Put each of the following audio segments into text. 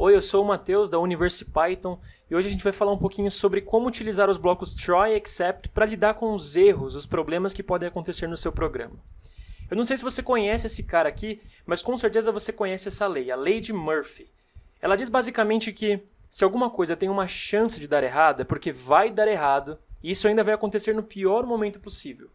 Oi, eu sou o Matheus da Universe Python e hoje a gente vai falar um pouquinho sobre como utilizar os blocos try e except para lidar com os erros, os problemas que podem acontecer no seu programa. Eu não sei se você conhece esse cara aqui, mas com certeza você conhece essa lei, a lei de Murphy. Ela diz basicamente que se alguma coisa tem uma chance de dar errado é porque vai dar errado e isso ainda vai acontecer no pior momento possível.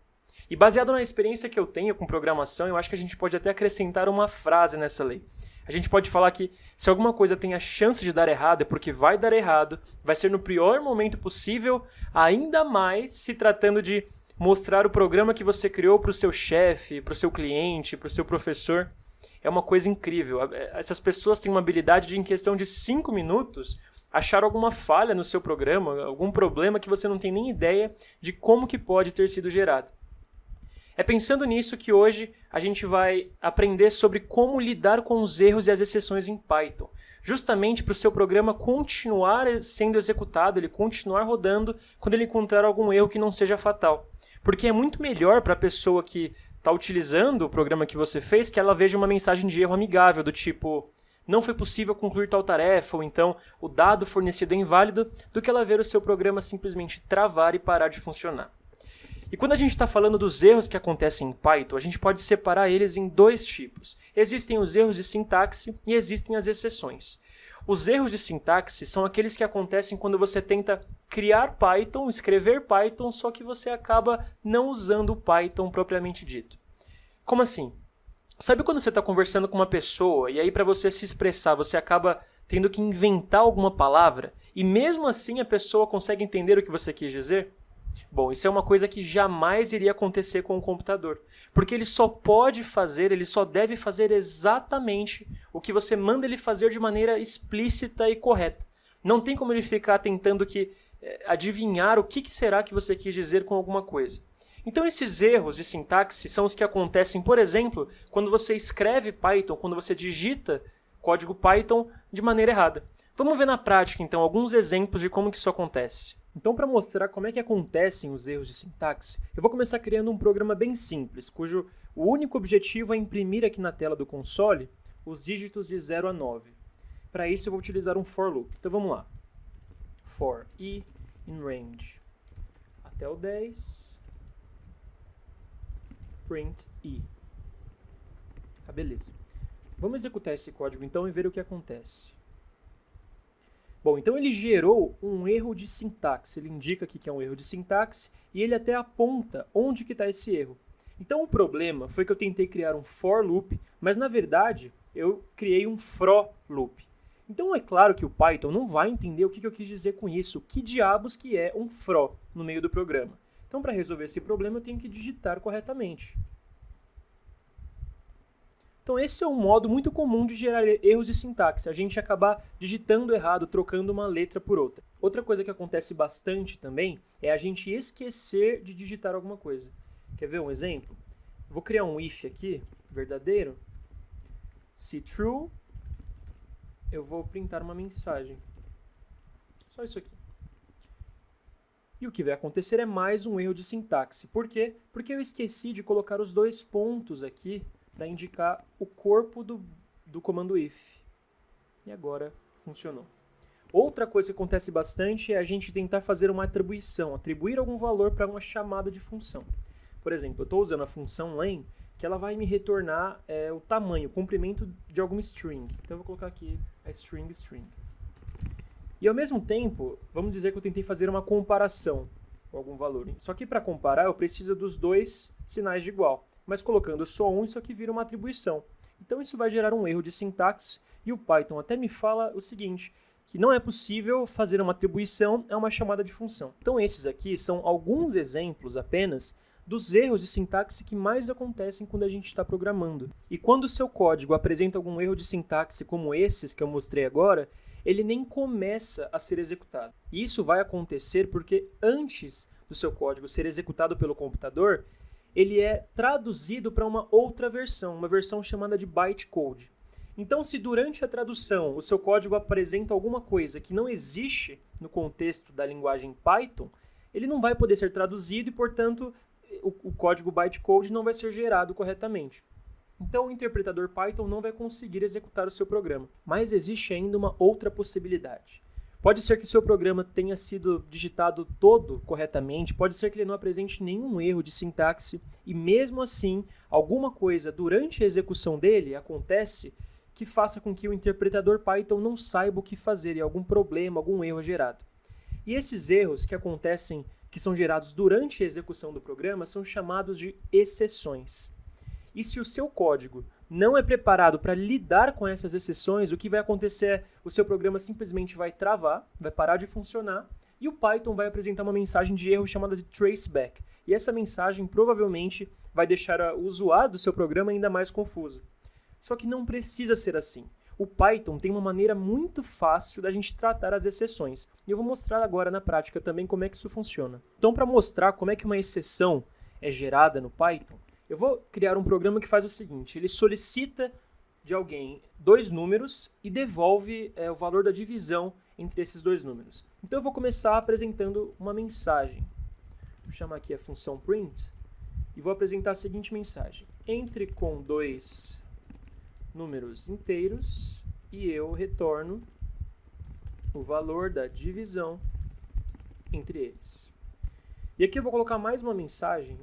E baseado na experiência que eu tenho com programação, eu acho que a gente pode até acrescentar uma frase nessa lei. A gente pode falar que se alguma coisa tem a chance de dar errado é porque vai dar errado, vai ser no pior momento possível, ainda mais se tratando de mostrar o programa que você criou para o seu chefe, para o seu cliente, para o seu professor. É uma coisa incrível. Essas pessoas têm uma habilidade de, em questão de 5 minutos, achar alguma falha no seu programa, algum problema que você não tem nem ideia de como que pode ter sido gerado. É pensando nisso que hoje a gente vai aprender sobre como lidar com os erros e as exceções em Python, justamente para o seu programa continuar sendo executado, ele continuar rodando quando ele encontrar algum erro que não seja fatal. Porque é muito melhor para a pessoa que está utilizando o programa que você fez que ela veja uma mensagem de erro amigável, do tipo, não foi possível concluir tal tarefa, ou então o dado fornecido é inválido, do que ela ver o seu programa simplesmente travar e parar de funcionar. E quando a gente está falando dos erros que acontecem em Python, a gente pode separar eles em dois tipos. Existem os erros de sintaxe e existem as exceções. Os erros de sintaxe são aqueles que acontecem quando você tenta criar Python, escrever Python, só que você acaba não usando o Python propriamente dito. Como assim? Sabe quando você está conversando com uma pessoa e aí para você se expressar você acaba tendo que inventar alguma palavra e mesmo assim a pessoa consegue entender o que você quis dizer? Bom, isso é uma coisa que jamais iria acontecer com o computador, porque ele só pode fazer, ele só deve fazer exatamente o que você manda ele fazer de maneira explícita e correta. Não tem como ele ficar tentando adivinhar o que será que você quis dizer com alguma coisa. Então esses erros de sintaxe são os que acontecem, por exemplo, quando você escreve Python, quando você digita código Python de maneira errada. Vamos ver na prática, então, alguns exemplos de como que isso acontece. Então, para mostrar como é que acontecem os erros de sintaxe, eu vou começar criando um programa bem simples, cujo o único objetivo é imprimir aqui na tela do console os dígitos de 0 a 9. Para isso, eu vou utilizar um for loop. Então, vamos lá. For i in range até o 10, print i. Tá, beleza. Vamos executar esse código, então, e ver o que acontece. Bom, então ele gerou um erro de sintaxe, ele indica aqui que é um erro de sintaxe e ele até aponta onde que está esse erro. Então o problema foi que eu tentei criar um for loop, mas na verdade eu criei um for loop. Então é claro que o Python não vai entender o que eu quis dizer com isso, que diabos que é um for no meio do programa. Então para resolver esse problema eu tenho que digitar corretamente. Então esse é um modo muito comum de gerar erros de sintaxe, a gente acabar digitando errado, trocando uma letra por outra. Outra coisa que acontece bastante também é a gente esquecer de digitar alguma coisa. Quer ver um exemplo? Vou criar um if aqui, verdadeiro. Se true, eu vou printar uma mensagem. Só isso aqui. E o que vai acontecer é mais um erro de sintaxe. Por quê? Porque eu esqueci de colocar os dois pontos aqui para indicar o corpo do comando if. E agora funcionou. Outra coisa que acontece bastante é a gente tentar fazer uma atribuição, atribuir algum valor para uma chamada de função. Por exemplo, eu estou usando a função len, que ela vai me retornar o tamanho, o comprimento de alguma string. Então eu vou colocar aqui a string. E ao mesmo tempo, vamos dizer que eu tentei fazer uma comparação com algum valor. Só que para comparar eu preciso dos dois sinais de igual. Mas colocando só um, isso aqui vira uma atribuição. Então isso vai gerar um erro de sintaxe e o Python até me fala o seguinte, que não é possível fazer uma atribuição a uma chamada de função. Então esses aqui são alguns exemplos apenas dos erros de sintaxe que mais acontecem quando a gente está programando. E quando o seu código apresenta algum erro de sintaxe como esses que eu mostrei agora, ele nem começa a ser executado. E isso vai acontecer porque antes do seu código ser executado pelo computador, ele é traduzido para uma outra versão, uma versão chamada de bytecode. Então, se durante a tradução o seu código apresenta alguma coisa que não existe no contexto da linguagem Python, ele não vai poder ser traduzido e, portanto, o código bytecode não vai ser gerado corretamente. Então o interpretador Python não vai conseguir executar o seu programa. Mas existe ainda uma outra possibilidade. Pode ser que o seu programa tenha sido digitado todo corretamente, pode ser que ele não apresente nenhum erro de sintaxe e mesmo assim alguma coisa durante a execução dele acontece que faça com que o interpretador Python não saiba o que fazer e algum problema, algum erro é gerado. E esses erros que acontecem, que são gerados durante a execução do programa, são chamados de exceções. E se o seu código não é preparado para lidar com essas exceções, o que vai acontecer é o seu programa simplesmente vai travar, vai parar de funcionar e o Python vai apresentar uma mensagem de erro chamada de traceback. E essa mensagem provavelmente vai deixar o usuário do seu programa ainda mais confuso. Só que não precisa ser assim. O Python tem uma maneira muito fácil da gente tratar as exceções. E eu vou mostrar agora na prática também como é que isso funciona. Então, para mostrar como é que uma exceção é gerada no Python, eu vou criar um programa que faz o seguinte, ele solicita de alguém 2 números e devolve o valor da divisão entre esses 2 números. Então eu vou começar apresentando uma mensagem. Vou chamar aqui a função print e vou apresentar a seguinte mensagem. Entre com 2 números inteiros e eu retorno o valor da divisão entre eles. E aqui eu vou colocar mais uma mensagem,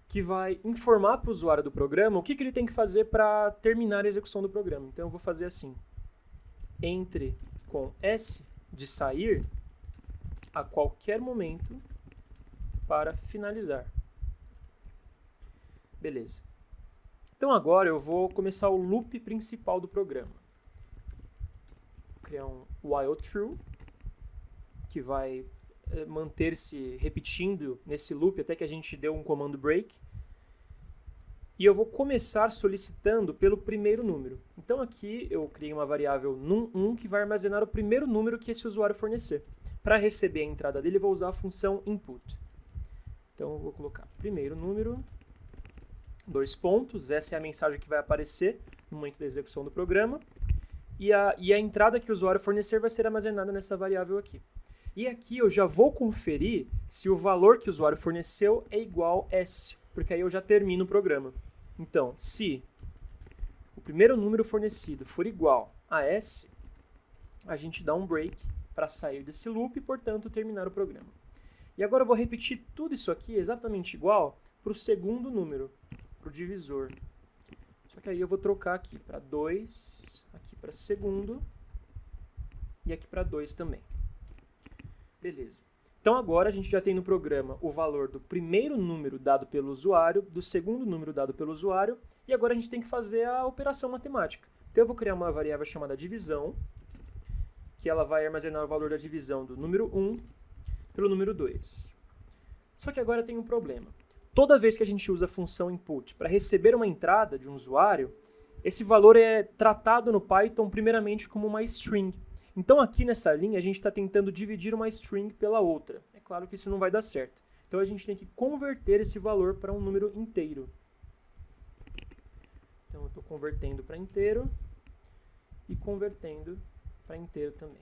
que vai informar para o usuário do programa o que ele tem que fazer para terminar a execução do programa. Então eu vou fazer assim, entre com S de sair a qualquer momento para finalizar. Beleza. Então agora eu vou começar o loop principal do programa. Vou criar um while true, que vai manter-se repetindo nesse loop até que a gente dê um comando break. E eu vou começar solicitando pelo primeiro número. Então aqui eu criei uma variável num1 que vai armazenar o primeiro número que esse usuário fornecer. Para receber a entrada dele, eu vou usar a função input. Então eu vou colocar primeiro número, 2 pontos, essa é a mensagem que vai aparecer no momento da execução do programa. E a entrada que o usuário fornecer vai ser armazenada nessa variável aqui. E aqui eu já vou conferir se o valor que o usuário forneceu é igual a S, porque aí eu já termino o programa. Então, se o primeiro número fornecido for igual a S, a gente dá um break para sair desse loop e, portanto, terminar o programa. E agora eu vou repetir tudo isso aqui exatamente igual para o segundo número, para o divisor. Só que aí eu vou trocar aqui para 2, aqui para segundo e aqui para 2 também. Beleza. Então agora a gente já tem no programa o valor do primeiro número dado pelo usuário, do segundo número dado pelo usuário, e agora a gente tem que fazer a operação matemática. Então eu vou criar uma variável chamada divisão, que ela vai armazenar o valor da divisão do número 1 pelo número 2. Só que agora tem um problema. Toda vez que a gente usa a função input para receber uma entrada de um usuário, esse valor é tratado no Python primeiramente como uma string. Então aqui nessa linha a gente está tentando dividir uma string pela outra. É claro que isso não vai dar certo. Então a gente tem que converter esse valor para um número inteiro. Então eu estou convertendo para inteiro e convertendo para inteiro também.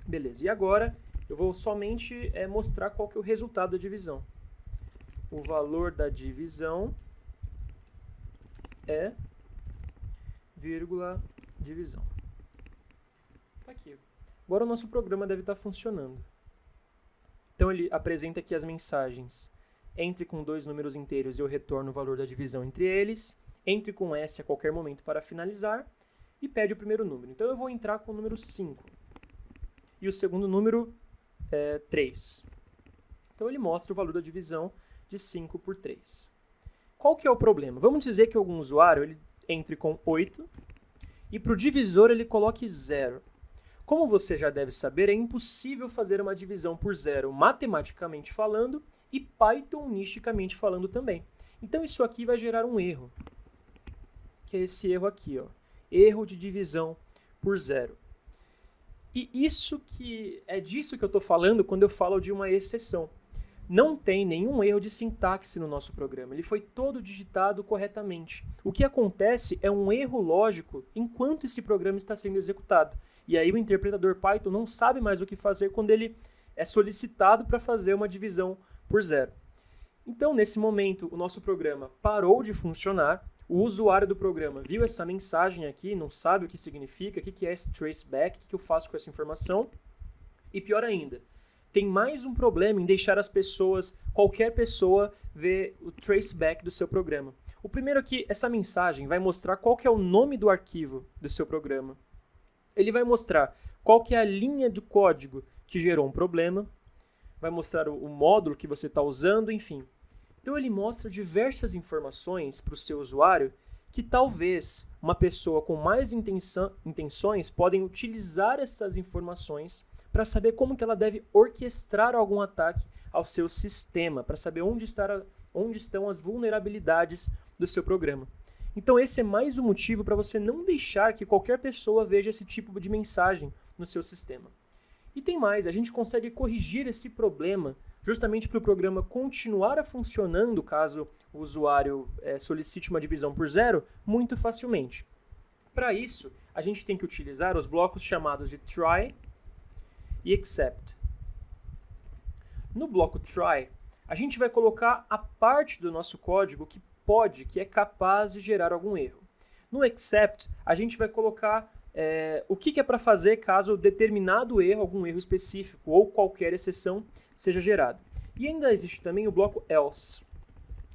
Beleza, e agora eu vou somente mostrar qual que é o resultado da divisão. O valor da divisão é vírgula divisão. Aqui. Agora o nosso programa deve estar funcionando. Então ele apresenta aqui as mensagens. Entre com 2 números inteiros e eu retorno o valor da divisão entre eles. Entre com S a qualquer momento para finalizar. E pede o primeiro número. Então eu vou entrar com o número 5. E o segundo número é 3. Então ele mostra o valor da divisão de 5 por 3. Qual que é o problema? Vamos dizer que algum usuário ele entre com 8 e para o divisor ele coloque 0. Como você já deve saber, é impossível fazer uma divisão por 0 matematicamente falando e Pythonisticamente falando também. Então isso aqui vai gerar um erro, que é esse erro aqui, ó, erro de divisão por 0. E disso que eu estou falando quando eu falo de uma exceção. Não tem nenhum erro de sintaxe no nosso programa, ele foi todo digitado corretamente. O que acontece é um erro lógico enquanto esse programa está sendo executado. E aí o interpretador Python não sabe mais o que fazer quando ele é solicitado para fazer uma divisão por 0. Então, nesse momento, o nosso programa parou de funcionar, o usuário do programa viu essa mensagem aqui, não sabe o que significa, o que é esse traceback, o que eu faço com essa informação. E pior ainda, tem mais um problema em deixar as pessoas, qualquer pessoa, ver o traceback do seu programa. O primeiro aqui, essa mensagem vai mostrar qual que é o nome do arquivo do seu programa. Ele vai mostrar qual que é a linha do código que gerou um problema, vai mostrar o módulo que você está usando, enfim. Então ele mostra diversas informações para o seu usuário que talvez uma pessoa com mais intenções podem utilizar essas informações para saber como que ela deve orquestrar algum ataque ao seu sistema, para saber onde estão as vulnerabilidades do seu programa. Então esse é mais um motivo para você não deixar que qualquer pessoa veja esse tipo de mensagem no seu sistema. E tem mais, a gente consegue corrigir esse problema justamente para o programa continuar funcionando caso o usuário solicite uma divisão por zero muito facilmente. Para isso, a gente tem que utilizar os blocos chamados de try e except. No bloco try, a gente vai colocar a parte do nosso código que é capaz de gerar algum erro. No except, a gente vai colocar o que é para fazer caso determinado erro, algum erro específico ou qualquer exceção seja gerado. E ainda existe também o bloco else.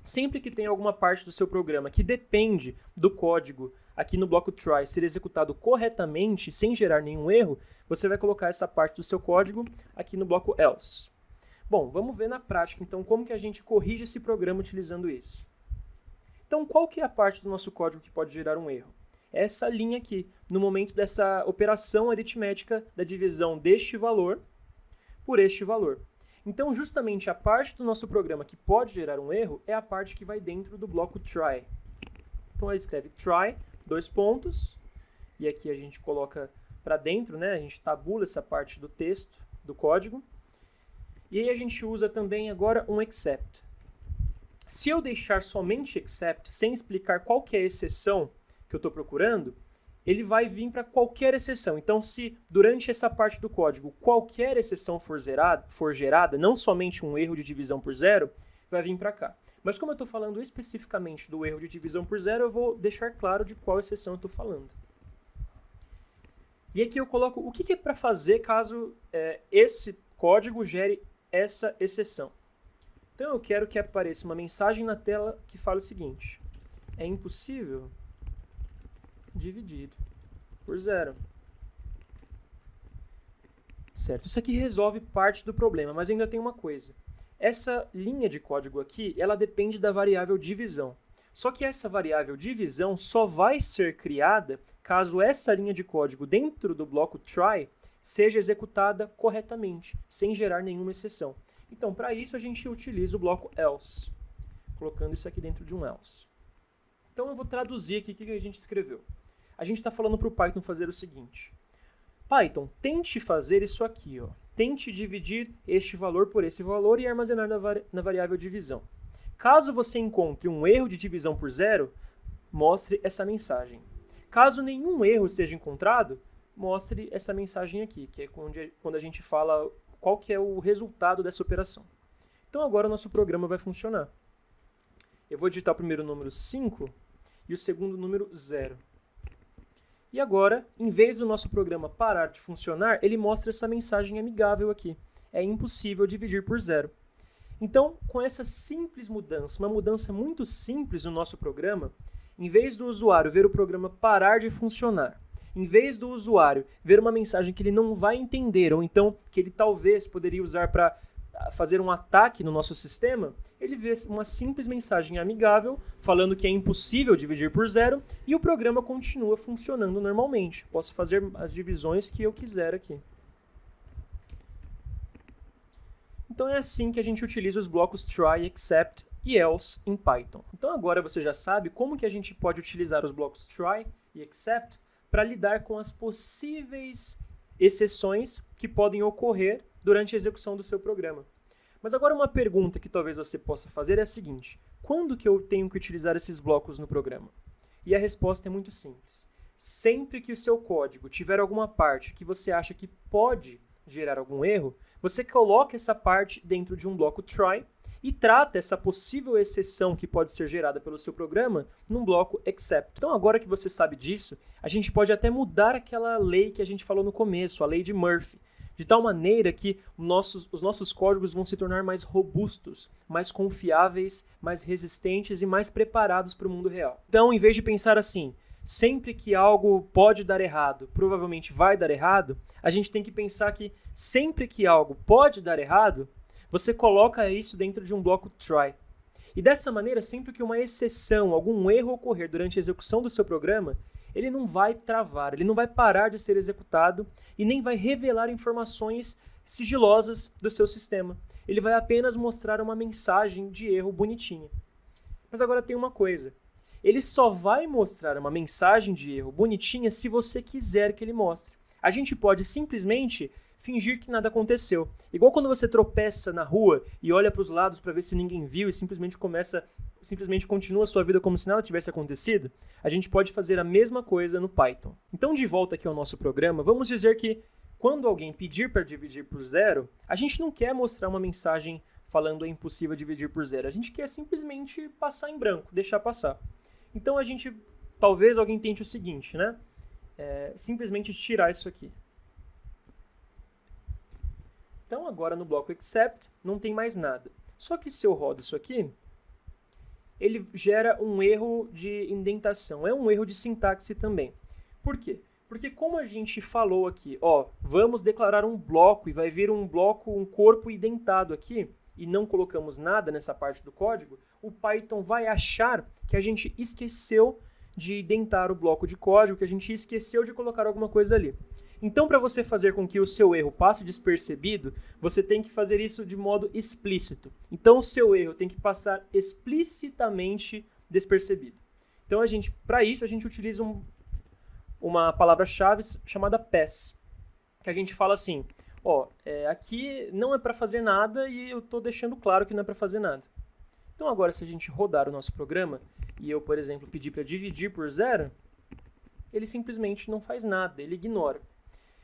Sempre que tem alguma parte do seu programa que depende do código aqui no bloco try ser executado corretamente, sem gerar nenhum erro, você vai colocar essa parte do seu código aqui no bloco else. Bom, vamos ver na prática então como que a gente corrige esse programa utilizando isso. Então, qual que é a parte do nosso código que pode gerar um erro? Essa linha aqui, no momento dessa operação aritmética da divisão deste valor por este valor. Então, justamente a parte do nosso programa que pode gerar um erro é a parte que vai dentro do bloco try. Então, ele escreve try, dois pontos, e aqui a gente coloca para dentro, né? A gente tabula essa parte do texto, do código. E aí a gente usa também agora um except. Se eu deixar somente except, sem explicar qual que é a exceção que eu estou procurando, ele vai vir para qualquer exceção. Então, se durante essa parte do código qualquer exceção for gerada, não somente um erro de divisão por zero, vai vir para cá. Mas como eu estou falando especificamente do erro de divisão por zero, eu vou deixar claro de qual exceção eu estou falando. E aqui eu coloco o que é para fazer caso esse código gere essa exceção. Então eu quero que apareça uma mensagem na tela que fala o seguinte: é impossível dividir por zero. Certo, isso aqui resolve parte do problema, mas ainda tem uma coisa. Essa linha de código aqui, ela depende da variável divisão. Só que essa variável divisão só vai ser criada caso essa linha de código dentro do bloco try seja executada corretamente, sem gerar nenhuma exceção. Então, para isso, a gente utiliza o bloco else, colocando isso aqui dentro de um else. Então, eu vou traduzir aqui o que a gente escreveu. A gente está falando para o Python fazer o seguinte: Python, tente fazer isso aqui, ó. Tente dividir este valor por esse valor e armazenar na variável divisão. Caso você encontre um erro de divisão por zero, mostre essa mensagem. Caso nenhum erro seja encontrado, mostre essa mensagem aqui, que é quando a gente fala qual que é o resultado dessa operação. Então agora o nosso programa vai funcionar. Eu vou digitar o primeiro número 5 e o segundo número 0. E agora, em vez do nosso programa parar de funcionar, ele mostra essa mensagem amigável aqui. É impossível dividir por zero. Então, com essa simples mudança, uma mudança muito simples no nosso programa, em vez do usuário ver o programa parar de funcionar, em vez do usuário ver uma mensagem que ele não vai entender, ou então que ele talvez poderia usar para fazer um ataque no nosso sistema, ele vê uma simples mensagem amigável falando que é impossível dividir por zero e o programa continua funcionando normalmente. Posso fazer as divisões que eu quiser aqui. Então é assim que a gente utiliza os blocos try, except e else em Python. Então agora você já sabe como que a gente pode utilizar os blocos try e except para lidar com as possíveis exceções que podem ocorrer durante a execução do seu programa. Mas agora uma pergunta que talvez você possa fazer é a seguinte: quando que eu tenho que utilizar esses blocos no programa? E a resposta é muito simples. Sempre que o seu código tiver alguma parte que você acha que pode gerar algum erro, você coloca essa parte dentro de um bloco try e trata essa possível exceção que pode ser gerada pelo seu programa num bloco except. Então agora que você sabe disso, a gente pode até mudar aquela lei que a gente falou no começo, a lei de Murphy, de tal maneira que os nossos códigos vão se tornar mais robustos, mais confiáveis, mais resistentes e mais preparados para o mundo real. Então, em vez de pensar assim, sempre que algo pode dar errado, provavelmente vai dar errado, a gente tem que pensar que sempre que algo pode dar errado, você coloca isso dentro de um bloco try. E dessa maneira, sempre que uma exceção, algum erro ocorrer durante a execução do seu programa, ele não vai travar, ele não vai parar de ser executado e nem vai revelar informações sigilosas do seu sistema. Ele vai apenas mostrar uma mensagem de erro bonitinha. Mas agora tem uma coisa. Ele só vai mostrar uma mensagem de erro bonitinha se você quiser que ele mostre. A gente pode simplesmente fingir que nada aconteceu. Igual quando você tropeça na rua e olha para os lados para ver se ninguém viu e simplesmente continua a sua vida como se nada tivesse acontecido, a gente pode fazer a mesma coisa no Python. Então, de volta aqui ao nosso programa, vamos dizer que quando alguém pedir para dividir por zero, a gente não quer mostrar uma mensagem falando é impossível dividir por zero. A gente quer simplesmente passar em branco, deixar passar. Então, talvez alguém tente o seguinte, né? Simplesmente tirar isso aqui. Então, agora no bloco except, não tem mais nada. Só que se eu rodo isso aqui, ele gera um erro de indentação. É um erro de sintaxe também. Por quê? Porque como a gente falou aqui, vamos declarar um bloco e vai vir um corpo indentado aqui, e não colocamos nada nessa parte do código, o Python vai achar que a gente esqueceu de indentar o bloco de código, que a gente esqueceu de colocar alguma coisa ali. Então, para você fazer com que o seu erro passe despercebido, você tem que fazer isso de modo explícito. Então, o seu erro tem que passar explicitamente despercebido. Então, para isso, a gente utiliza uma palavra-chave chamada pass, que a gente fala assim, aqui não é para fazer nada e eu estou deixando claro que não é para fazer nada. Então, agora, se a gente rodar o nosso programa e eu, por exemplo, pedir para dividir por zero, ele simplesmente não faz nada, ele ignora.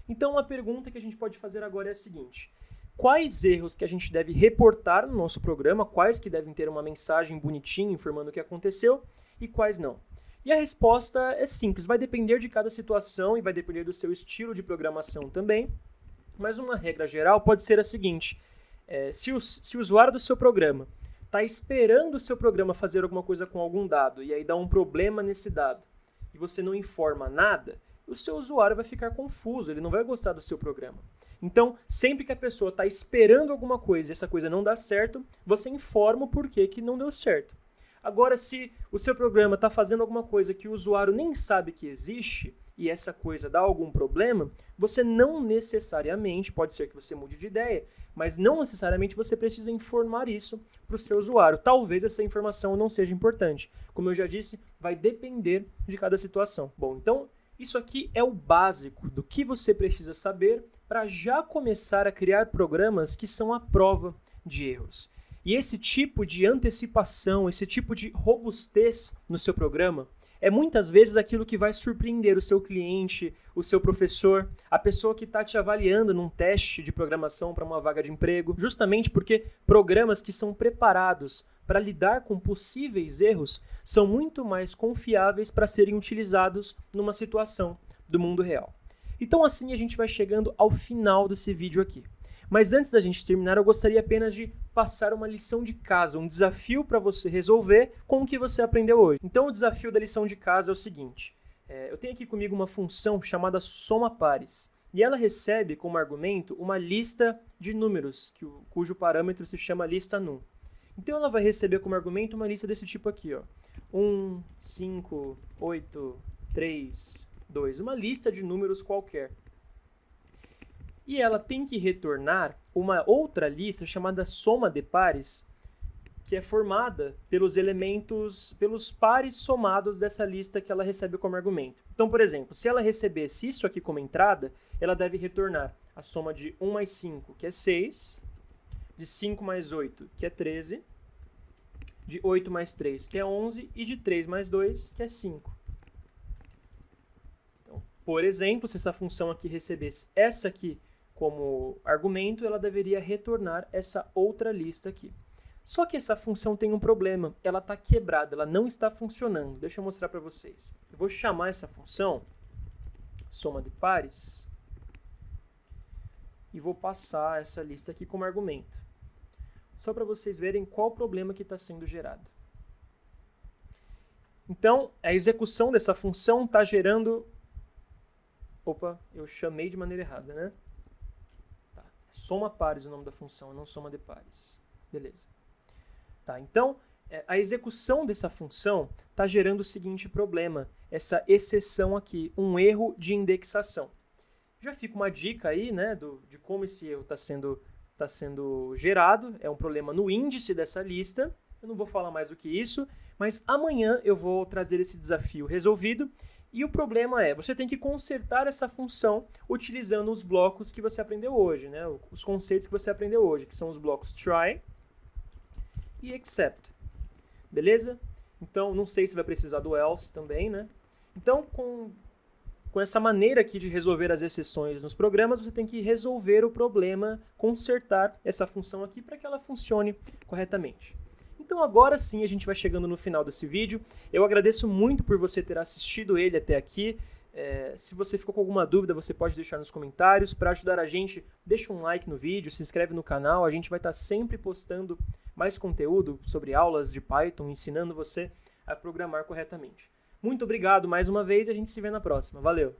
Então, uma pergunta que a gente pode fazer agora é a seguinte: quais erros que a gente deve reportar no nosso programa, quais que devem ter uma mensagem bonitinha informando o que aconteceu e quais não? E a resposta é simples, vai depender de cada situação e vai depender do seu estilo de programação também, mas uma regra geral pode ser a seguinte: se o usuário do seu programa está esperando o seu programa fazer alguma coisa com algum dado e aí dá um problema nesse dado e você não informa nada, o seu usuário vai ficar confuso, ele não vai gostar do seu programa. Então, sempre que a pessoa está esperando alguma coisa e essa coisa não dá certo, você informa o porquê que não deu certo. Agora, se o seu programa está fazendo alguma coisa que o usuário nem sabe que existe e essa coisa dá algum problema, você não necessariamente, pode ser que você mude de ideia, mas não necessariamente você precisa informar isso para o seu usuário. Talvez essa informação não seja importante. Como eu já disse, vai depender de cada situação. Bom, então, isso aqui é o básico do que você precisa saber para já começar a criar programas que são à prova de erros. E esse tipo de antecipação, esse tipo de robustez no seu programa é muitas vezes aquilo que vai surpreender o seu cliente, o seu professor, a pessoa que está te avaliando num teste de programação para uma vaga de emprego, justamente porque programas que são preparados para lidar com possíveis erros são muito mais confiáveis para serem utilizados numa situação do mundo real. Então assim a gente vai chegando ao final desse vídeo aqui. Mas antes da gente terminar, eu gostaria apenas de passar uma lição de casa, um desafio para você resolver com o que você aprendeu hoje. Então o desafio da lição de casa é o seguinte: eu tenho aqui comigo uma função chamada soma pares, e ela recebe como argumento uma lista de números, cujo parâmetro se chama lista num. Então ela vai receber como argumento uma lista desse tipo aqui, 1, 5, 8, 3, 2, uma lista de números qualquer. E ela tem que retornar uma outra lista chamada soma de pares, que é formada pelos pares somados dessa lista que ela recebe como argumento. Então, por exemplo, se ela recebesse isso aqui como entrada, ela deve retornar a soma de 1 mais 5, que é 6, de 5 mais 8, que é 13, de 8 mais 3, que é 11, e de 3 mais 2, que é 5. Então, por exemplo, se essa função aqui recebesse essa aqui como argumento, ela deveria retornar essa outra lista aqui. Só que essa função tem um problema, ela está quebrada, ela não está funcionando. Deixa eu mostrar para vocês. Eu vou chamar essa função, soma de pares, e vou passar essa lista aqui como argumento. Só para vocês verem qual o problema que está sendo gerado. Então, a execução dessa função está gerando... Opa, eu chamei de maneira errada, né? Tá. Soma pares o nome da função, não soma de pares. Beleza. Tá, então, a execução dessa função está gerando o seguinte problema, essa exceção aqui, um erro de indexação. Já fica uma dica aí, né, de como esse erro está sendo gerado, é um problema no índice dessa lista, eu não vou falar mais do que isso, mas amanhã eu vou trazer esse desafio resolvido, e o problema é, você tem que consertar essa função utilizando os blocos que você aprendeu hoje, né, os conceitos que você aprendeu hoje, que são os blocos try e except, beleza? Então, não sei se vai precisar do else também, né? Então, com essa maneira aqui de resolver as exceções nos programas, você tem que resolver o problema, consertar essa função aqui para que ela funcione corretamente. Então, agora sim, a gente vai chegando no final desse vídeo. Eu agradeço muito por você ter assistido ele até aqui. Se você ficou com alguma dúvida, você pode deixar nos comentários. Para ajudar a gente, deixa um like no vídeo, se inscreve no canal. A gente vai estar sempre postando mais conteúdo sobre aulas de Python, ensinando você a programar corretamente. Muito obrigado mais uma vez e a gente se vê na próxima. Valeu!